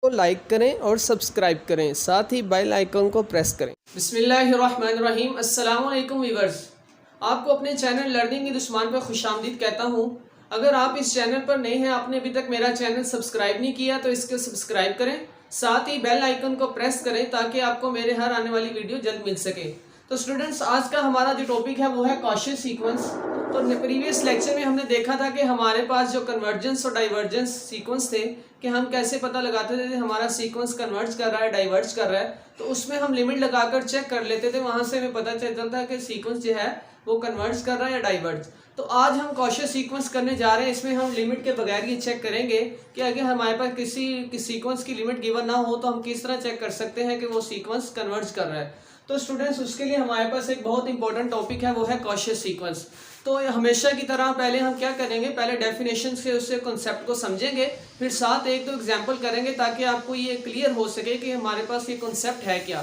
को लाइक करें और सब्सक्राइब करें, साथ ही बेल आइकन को प्रेस करें। बिस्मिल्लाहिर्रहमानिर्रहीम। अस्सलाम वालेकुम व्यूअर्स, आपको अपने चैनल लर्निंग विद उस्मान पर खुशामदीद कहता हूँ। अगर आप इस चैनल पर नए हैं, आपने अभी तक मेरा चैनल सब्सक्राइब नहीं किया तो इसको सब्सक्राइब करें, साथ ही बेल आइकन को प्रेस करें ताकि आपको मेरे हर आने वाली वीडियो जल्द मिल सके। तो स्टूडेंट्स, आज का हमारा जो टॉपिक है वो है कॉशस सीक्वेंस। तो प्रीवियस लेक्चर में हमने देखा था कि हमारे पास जो कन्वर्जेंस और डाइवर्जेंस सीक्वेंस थे कि हम कैसे पता लगाते थे हमारा सीक्वेंस कन्वर्ज कर रहा है डाइवर्ज कर रहा है। तो उसमें हम लिमिट लगाकर चेक कर लेते थे, वहां से हमें पता चलता था कि सीक्वेंस जो है वो कन्वर्ज कर रहा है या डाइवर्ज। तो आज हम कॉशस सीक्वेंस करने जा रहे हैं। इसमें हम लिमिट के बगैर ये चेक करेंगे कि अगर हमारे पास किसी सीक्वेंस की लिमिट गिवन ना हो तो हम किस तरह चेक कर सकते हैं कि वो सीक्वेंस कन्वर्ज कर रहा है। तो स्टूडेंट्स, उसके लिए हमारे पास एक बहुत इंपॉर्टेंट टॉपिक है, वो है कॉशस सीक्वेंस। तो हमेशा की तरह पहले हम क्या करेंगे, पहले डेफिनेशन से उससे कॉन्सेप्ट को समझेंगे, फिर साथ एक दो एग्जांपल करेंगे ताकि आपको ये क्लियर हो सके कि हमारे पास ये कॉन्सेप्ट है क्या।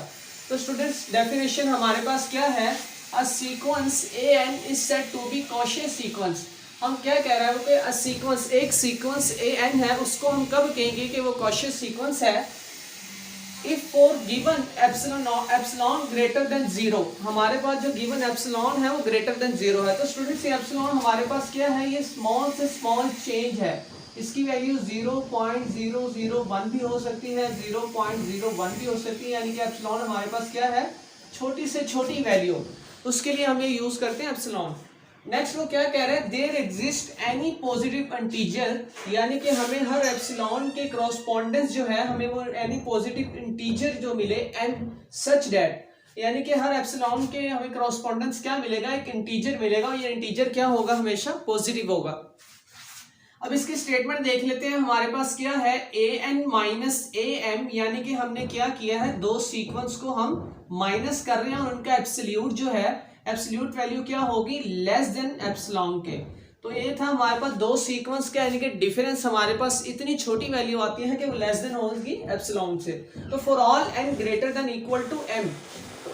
तो स्टूडेंट्स, डेफिनेशन हमारे पास क्या है, a sequence an is said to be Cauchy sequence. हम क्या कह रहे हैं कि अ सीक्वेंस, एक सीक्वेंस an है, उसको हम कब कहेंगे कि वो कॉशस सीक्वेंस है, if for given epsilon greater than zero. हमारे पास जो गिवन एप्सिलॉन है वो ग्रेटर देन जीरो है। तो स्टूडेंट्स, ये एप्सिलॉन हमारे पास क्या है, ये स्मॉल से स्मॉल चेंज है। इसकी वैल्यू 0.001 भी हो सकती है, 0.01 भी हो सकती है, यानी कि एप्सिलॉन हमारे पास क्या है, छोटी से छोटी वैल्यू। उसके लिए हम ये यूज करते हैं एप्सिलॉन। नेक्स्ट वो क्या कह रहे हैं, there exist any positive integer, यानी कि हमें हर एप्सिलॉन के क्रॉसपोंडेंस जो है, हमें वो एनी पॉजिटिव इंटीजर जो मिले एंड सच दैट, यानी कि हर एप्सिलॉन के हमें क्रॉसपोंडेंस क्या मिलेगा, एक इंटीजर मिलेगा, और ये इंटीजर क्या होगा, हमेशा पॉजिटिव होगा। अब इसकी स्टेटमेंट देख लेते हैं। हमारे पास क्या है, an माइनस am, यानी कि हमने क्या किया है, दो सीक्वेंस को हम माइनस कर रहे हैं और उनका एब्सोल्यूट जो है, एब्सोल्यूट वैल्यू क्या होगी, लेस देन एप्सिलॉन के। तो ये था हमारे पास दो सीक्वेंस का, यानी कि डिफरेंस हमारे पास इतनी छोटी वैल्यू आती है कि वो लेस देन होगी एप्सिलॉन से। तो for all n greater than equal to m।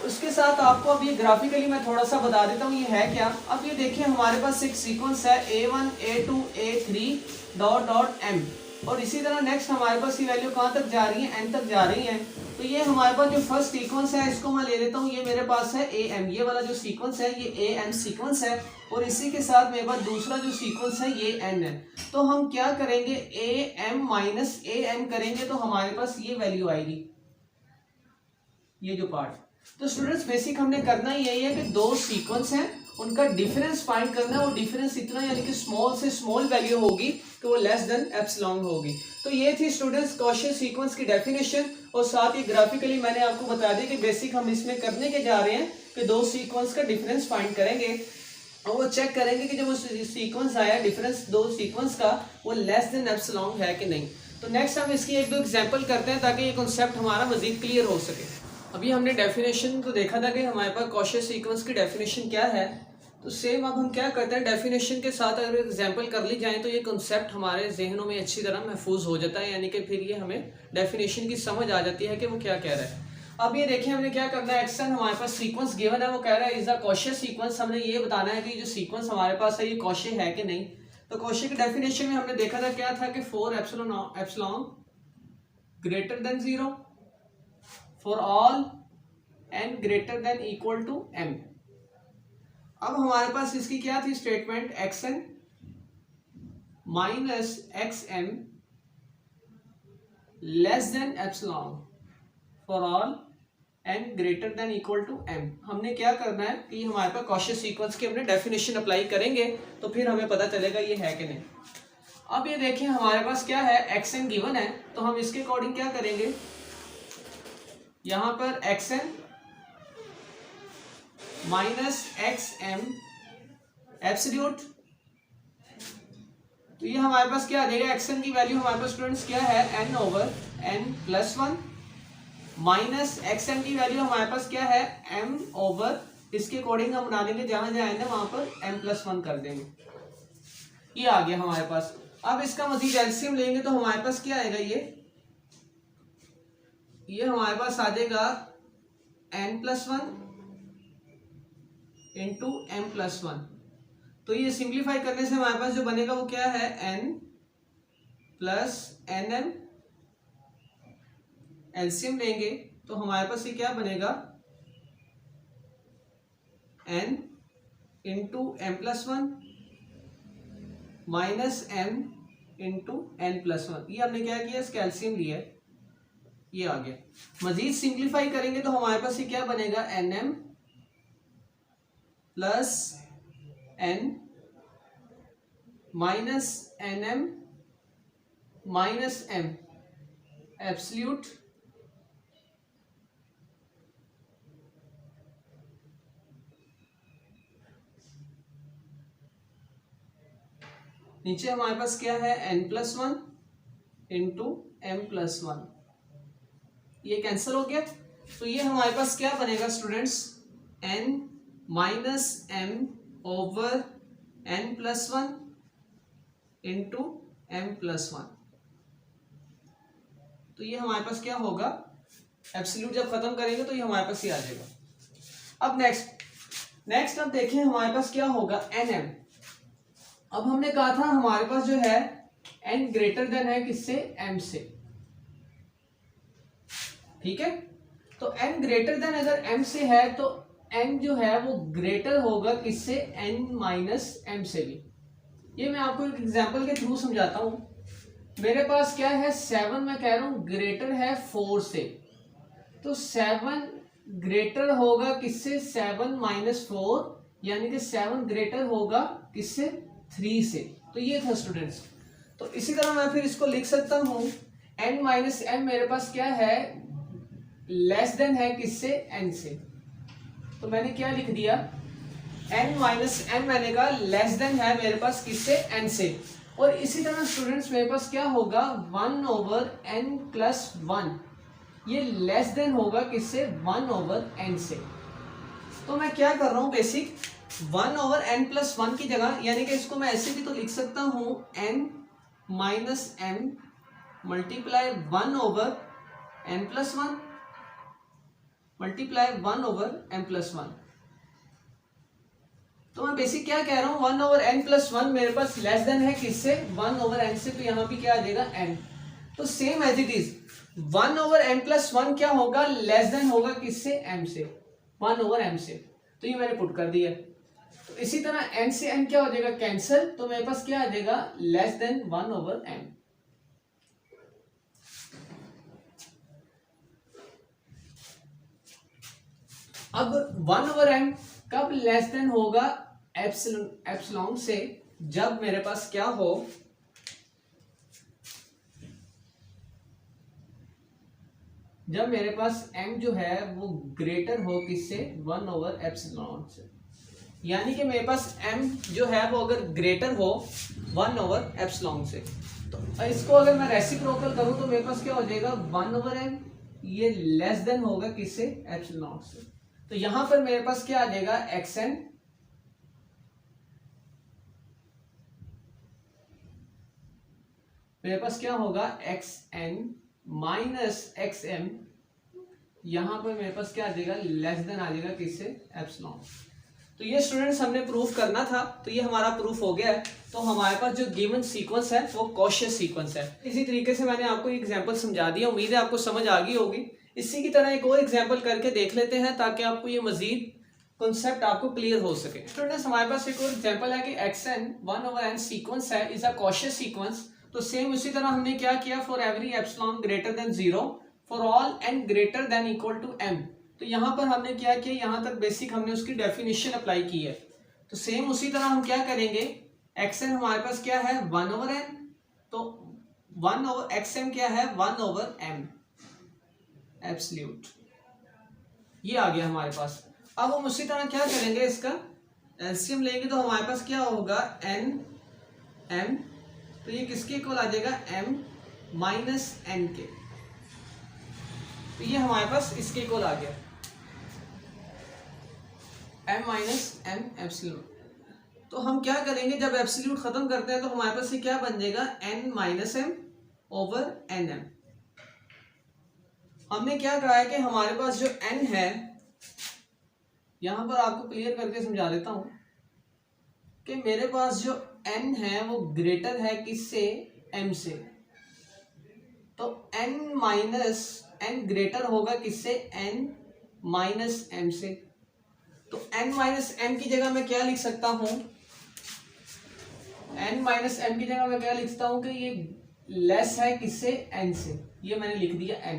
उसके साथ आपको अब ये ग्राफिकली मैं थोड़ा सा बता देता हूँ ये है क्या। अब ये देखिए, हमारे पास एक सीक्वेंस है a1 a2 a3 dot dot m, और इसी तरह नेक्स्ट हमारे पास ये वैल्यू कहाँ तक जा रही है, n तक जा रही है। तो ये हमारे पास जो फर्स्ट सीक्वेंस है, इसको मैं ले लेता हूँ, ये मेरे पास है am, ये वाला जो सीक्वेंस है ये am सीक्वेंस है, और इसी के साथ मेरे पास दूसरा जो सीक्वेंस है ये n है। तो हम क्या करेंगे, am माइनस am करेंगे तो हमारे पास ये वैल्यू आएगी, ये जो पार्ट। तो स्टूडेंट्स, बेसिक हमने करना यही है कि दो सीक्वेंस हैं, उनका डिफरेंस फाइंड करना है। वो डिफरेंस इतना, यानी कि स्मॉल से स्मॉल वैल्यू होगी तो वो लेस देन एप्सिलॉन होगी। तो ये थी स्टूडेंट्स कॉशस सीक्वेंस की डेफिनेशन, और साथ ही ग्राफिकली मैंने आपको बता दिया कि बेसिक हम इसमें करने के जा रहे हैं कि दो सीक्वेंस का डिफरेंस फाइंड करेंगे और वो चेक करेंगे कि जब वो सीक्वेंस आया, डिफरेंस दो सीक्वेंस का, वो लेस देन एप्सिलॉन है कि नहीं। तो नेक्स्ट हम इसकी एक दो एग्जाम्पल करते हैं ताकि ये कॉन्सेप्ट हमारा मजीद क्लियर हो सके। अभी हमने डेफिनेशन तो देखा था कि हमारे पास कॉशस सीक्वेंस की डेफिनेशन क्या है। तो सेम अब हम क्या करते हैं, डेफिनेशन के साथ अगर एग्जांपल कर ली जाए तो ये कॉन्सेप्ट हमारे जहनों में अच्छी तरह महफूज हो जाता है, यानी कि फिर ये हमें डेफिनेशन की समझ आ जाती है कि वो क्या कह रहा है। अब ये देखिए, हमने क्या करना है, एक्शन हमारे पास सीक्वेंस गिवन है, वो कह रहा है इज अ कॉशस सीक्वेंस। हमने ये बताना है कि जो सीक्वेंस हमारे पास है ये कॉशस है कि नहीं। तो कॉशस की डेफिनेशन में हमने देखा था क्या था कि for epsilon greater than zero, for all n greater than equal to m। अब हमारे पास इसकी क्या थी statement, xn minus xm less than epsilon for all n greater than equal to m। हमने क्या करना है कि हमारे पास कॉशस सीक्वेंस की हमने डेफिनेशन अप्लाई करेंगे तो फिर हमें पता चलेगा ये है कि नहीं। अब ये देखिए, हमारे पास क्या है, xn गिवन है, तो हम इसके अकॉर्डिंग क्या करेंगे, यहां पर xn माइनस xm एब्सोल्यूट। तो ये हमारे पास क्या आ जाएगा, xn की वैल्यू हमारे पास स्टूडेंट्स क्या है, n over n plus 1, minus xm की वैल्यू हमारे पास क्या है, m ओवर, इसके अकॉर्डिंग हम बना देंगे, जहां जहां n है वहां पर m प्लस 1 कर देंगे। ये आ गया हमारे पास। अब इसका मजीद एलसीएम लेंगे तो हमारे पास क्या आएगा, ये हमारे पास आ जाएगा n plus 1 into m plus 1। तो ये सिंप्लीफाई करने से हमारे पास जो बनेगा वो क्या है, n प्लस nm एलसीएम लेंगे तो हमारे पास ये क्या बनेगा, n into M plus one minus m into N plus one. ये हमने क्या किया, इसका एलसीएम लिया है, ये आ गया। मजीद सिंप्लीफाई करेंगे तो हमारे पास ये क्या बनेगा, N M plus N minus N M minus M absolute नीचे हमारे पास क्या है, n plus one into M plus one, ये कैंसिल हो गया। तो ये हमारे पास क्या बनेगा students, n minus M over n plus one into M plus one. तो ये हमारे पास क्या होगा, एब्सोल्यूट जब खत्म करेंगे तो ये हमारे पास ये आ जाएगा। अब नेक्स्ट अब देखें हमारे पास क्या होगा, एन एम। अब हमने कहा था हमारे पास जो है n ग्रेटर देन है किससे, m से, ठीक है। तो n ग्रेटर देन अगर m से है तो n जो है वो ग्रेटर होगा किससे, n माइनस m से भी। ये मैं आपको एक एग्जांपल के थ्रू समझाता हूं। मेरे पास क्या है 7, मैं कह रहा हूं ग्रेटर है 4 से, तो 7 ग्रेटर होगा किससे, 7 माइनस 4, यानी कि 7 ग्रेटर होगा किससे, 3 से। तो ये था स्टूडेंट्स। तो इसी तरह मैं फिर इसको लिख सकता हूं n माइनस m मेरे पास क्या है, लेस देन है किससे, n से। तो मैंने क्या लिख दिया, n माइनस m मैंने कहा लेस देन है मेरे पास किससे, n से। और इसी तरह स्टूडेंट्स मेरे पास क्या होगा, 1 ओवर n प्लस 1, ये लेस देन होगा किससे, 1 ओवर n से। तो मैं क्या कर रहा हूं, बेसिक 1 ओवर n प्लस 1 की जगह, यानी कि इसको मैं ऐसे भी तो लिख सकता हूं n minus m multiply 1 over n plus 1 multiply 1 over m plus 1। तो मैं बेसिक क्या कह रहा हूं, 1 ओवर n प्लस 1 मेरे पास लेस देन है किससे, 1 ओवर n से। तो यहां भी क्या आ जाएगा n। तो same as it is 1 over n plus 1 क्या होगा, लेस देन होगा किससे, m से, 1 ओवर m से। तो ये मैंने पुट कर दिया। तो इसी तरह n से m क्या हो जाएगा, कैंसिल। तो मेरे पास क्या आ जाएगा, लेस देन 1 ओवर m। अब 1 ओवर m कब लेस देन होगा, एप्सिलॉन से, जब मेरे पास क्या हो, जब मेरे पास m जो है वो ग्रेटर हो किससे, 1 ओवर एप्सिलॉन से। यानी कि मेरे पास m जो है वो अगर ग्रेटर हो 1 ओवर एप्सिलॉन से, तो इसको अगर मैं रेसिप्रोकल करूं तो मेरे पास क्या हो जाएगा, 1 ओवर m, ये लेस देन होगा किससे, एप्सिलॉन से। तो यहां पर मेरे पास क्या आ जाएगा, xn मेरे पास क्या होगा, xn माइनस xm, यहां पर मेरे पास क्या आ जाएगा, लेस देन आ जाएगा किससे, एप्सिलॉन। तो ये स्टूडेंट्स हमने प्रूफ करना था, तो ये हमारा प्रूफ हो गया है। तो हमारे पास जो गिवन सीक्वेंस है वो कॉशियस सीक्वेंस है। इसी तरीके से मैंने आपको एग्जांपल समझा दिया, उम्मीद है आपको समझ आ गई होगी। इसी की तरह एक और एग्जांपल करके देख लेते हैं ताकि आपको ये मजीद कॉन्सेप्ट आपको क्लियर हो सके। स्टूडेंट्स हमारे पास एक और एग्जांपल है कि xn 1 ओवर n सीक्वेंस है, इज अ कॉशियस सीक्वेंस। तो सेम उसी तरह हमने क्या किया, for every epsilon greater than 0 for all n greater than equal to m। तो यहाँ पर हमने क्या किया, यहाँ तक बेसिक हमने उसकी डेफिनेशन अप्लाई की है। तो सेम उसी तरह हम क्या करेंगे, xn हमारे पास क्या है, 1 ओवर n, तो 1 ओवर xm क्या है, 1 ओवर m एब्सोल्यूट, ये आ गया हमारे पास। अब हम उसी तरह क्या करेंगे, इसका एलसीएम लेंगे तो हमारे पास क्या होगा, n m, तो ये किसके इक्वल आ जाएगा, m माइनस n के। तो ये हमारे पास इसके इक्वल आ गया, m माइनस m एब्सोल्यूट। तो हम क्या करेंगे, जब एब्सोल्यूट खत्म करते हैं तो हमारे पास ये क्या बन जाएगा, n minus m over nm। हमने क्या कहा है कि हमारे पास जो n है, यहां पर आपको क्लियर करके समझा देता हूं कि मेरे पास जो n है वो ग्रेटर है किससे, m से। तो n माइनस n ग्रेटर होगा किससे, n माइनस m से। तो n माइनस m की जगह मैं क्या लिख सकता हूं, n माइनस m की जगह मैं क्या लिखता हूं कि ये लेस है किससे, n से। ये मैंने लिख दिया n।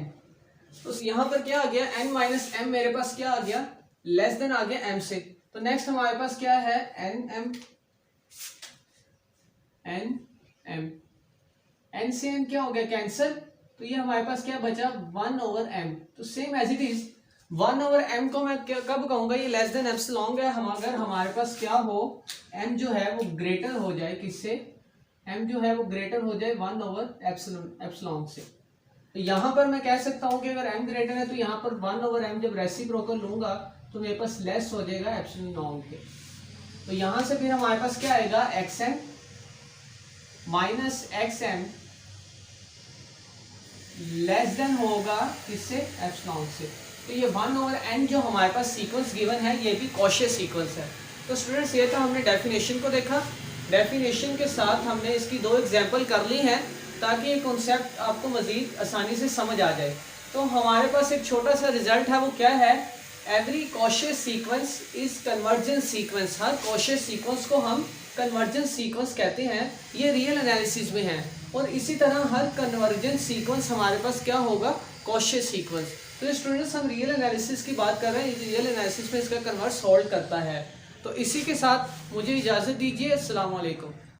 तो यहां पर क्या आ गया, n माइनस m मेरे पास क्या आ गया, लेस देन आ गया m से। तो नेक्स्ट हमारे पास क्या है, n से m क्या हो गया, कैंसिल। तो ये हमारे पास क्या बचा, 1/m। तो same as it is 1/m को मैं कब कहूंगा, ये लेस देन एप्सिलॉन है। हम अगर हमारे पास क्या हो, m जो है वो ग्रेटर हो जाए किससे, m जो है वो ग्रेटर हो जाए 1/एप्सिलॉन से। तो यहां पर मैं कह सकता हूं कि अगर m ग्रेटर है तो यहाँ पर 1/m जब रेसिप्रोकल लूंगा तो मेरे पास लेस हो जाएगा एप्सिलॉन के। तो यहां से फिर हमारे पास क्या आएगा, xm minus xm less then होगा किससे, एप्सिलॉन से। तो ये 1/n जो हमारे पास सीक्वेंस गिवन है ये भी कॉशी सीक्वेंस है। तो स्टूडेंट्स ये तो हमने डेफिनेशन को देखा, डेफिनेशन के साथ हमने इसकी 2 एग्जांपल कर ली हैं ताकि ये कॉन्सेप्ट आपको मजीद आसानी से समझ आ जाए। तो हमारे पास एक छोटा सा रिजल्ट है, वो क्या है, every Cauchy sequence is convergent sequence. Her Cauchy sequence को हम कन्वर्जेंट सीक्वेंस कहते हैं, ये रियल एनालिसिस में है। और इसी तरह हर कन्वर्जेंट सीक्वेंस हमारे पास क्या होगा, कॉशी सीक्वेंस। तो स्टूडेंट्स हम रियल एनालिसिस की बात कर रहे हैं, रियल एनालिसिस में इसका कन्वर्स होल्ड करता है। तो इसी के साथ मुझे इजाज़त दीजिए, अस्सलाम वालेकुम।